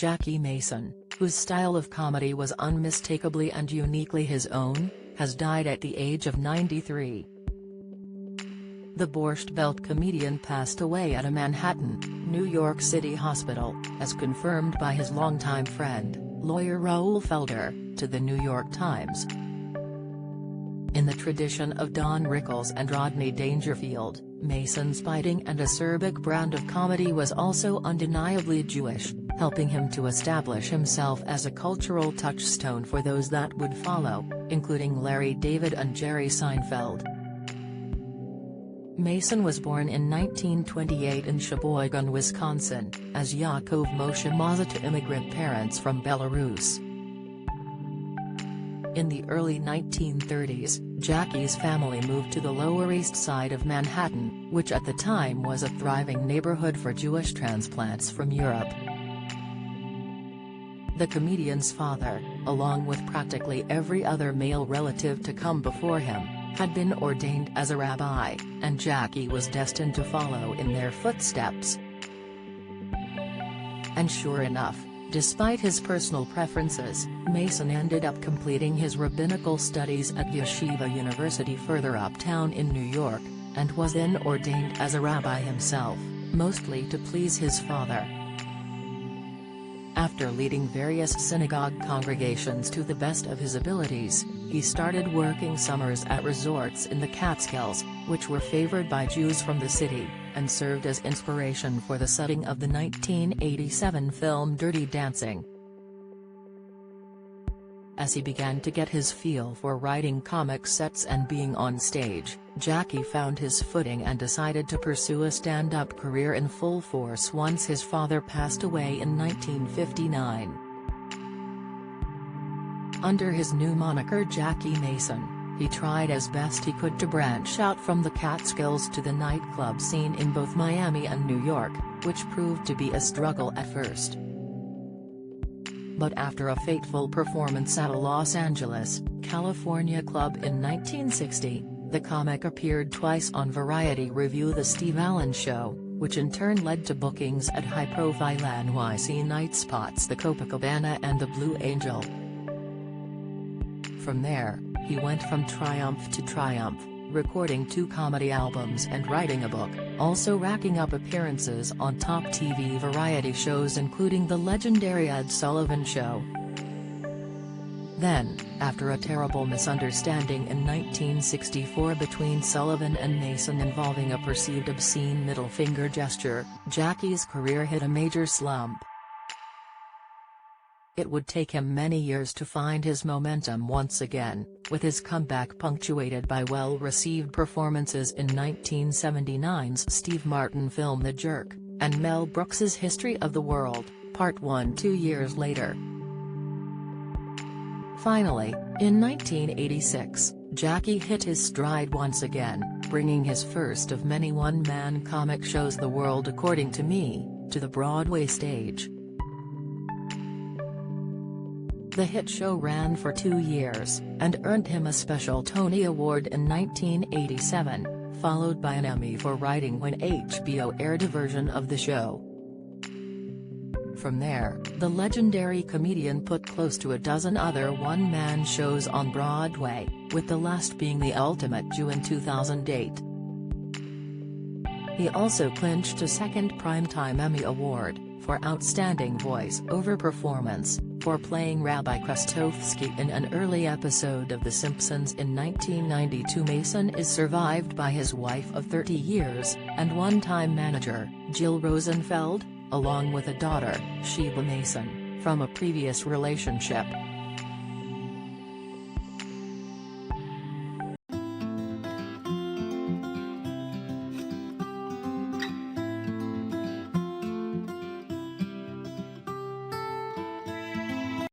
Jackie Mason, whose style of comedy was unmistakably and uniquely his own, has died at the age of 93. The Borscht Belt comedian passed away at a Manhattan, New York City hospital, as confirmed by his longtime friend, lawyer Raoul Felder, to the New York Times. In the tradition of Don Rickles and Rodney Dangerfield, Mason's biting and acerbic brand of comedy was also undeniably Jewish, helping him to establish himself as a cultural touchstone for those that would follow, including Larry David and Jerry Seinfeld. Mason was born in 1928 in Sheboygan, Wisconsin, as Yaakov Moshe Maza to immigrant parents from Belarus. In the early 1930s, Jackie's family moved to the Lower East Side of Manhattan, which at the time was a thriving neighborhood for Jewish transplants from Europe. The comedian's father, along with practically every other male relative to come before him, had been ordained as a rabbi, and Jackie was destined to follow in their footsteps. And sure enough, despite his personal preferences, Mason ended up completing his rabbinical studies at Yeshiva University further uptown in New York, and was then ordained as a rabbi himself, mostly to please his father. After leading various synagogue congregations to the best of his abilities, he started working summers at resorts in the Catskills, which were favored by Jews from the city, and served as inspiration for the setting of the 1987 film Dirty Dancing. As he began to get his feel for writing comic sets and being on stage, Jackie found his footing and decided to pursue a stand-up career in full force once his father passed away in 1959. Under his new moniker Jackie Mason, he tried as best he could to branch out from the Catskills to the nightclub scene in both Miami and New York, which proved to be a struggle at first. But after a fateful performance at a Los Angeles, California club in 1960, the comic appeared twice on Variety Review The Steve Allen Show, which in turn led to bookings at high-profile NYC night spots the Copacabana and the Blue Angel. From there, he went from triumph to triumph, recording 2 comedy albums and writing a book, also racking up appearances on top TV variety shows including the legendary Ed Sullivan Show. Then, after a terrible misunderstanding in 1964 between Sullivan and Mason involving a perceived obscene middle finger gesture, Jackie's career hit a major slump. It would take him many years to find his momentum once again, with his comeback punctuated by well-received performances in 1979's Steve Martin film The Jerk, and Mel Brooks's History of the World, Part 1 2 years later. Finally, in 1986, Jackie hit his stride once again, bringing his first of many one-man comic shows The World According to Me, to the Broadway stage. The hit show ran for 2 years, and earned him a special Tony Award in 1987, followed by an Emmy for writing when HBO aired a version of the show. From there, the legendary comedian put close to a dozen other one-man shows on Broadway, with the last being The Ultimate Jew in 2008. He also clinched a second Primetime Emmy Award, for Outstanding Voice-Over Performance, for playing Rabbi Krastofsky in an early episode of The Simpsons in 1992. Mason is survived by his wife of 30 years, and one-time manager, Jill Rosenfeld, along with a daughter, Sheba Mason, from a previous relationship.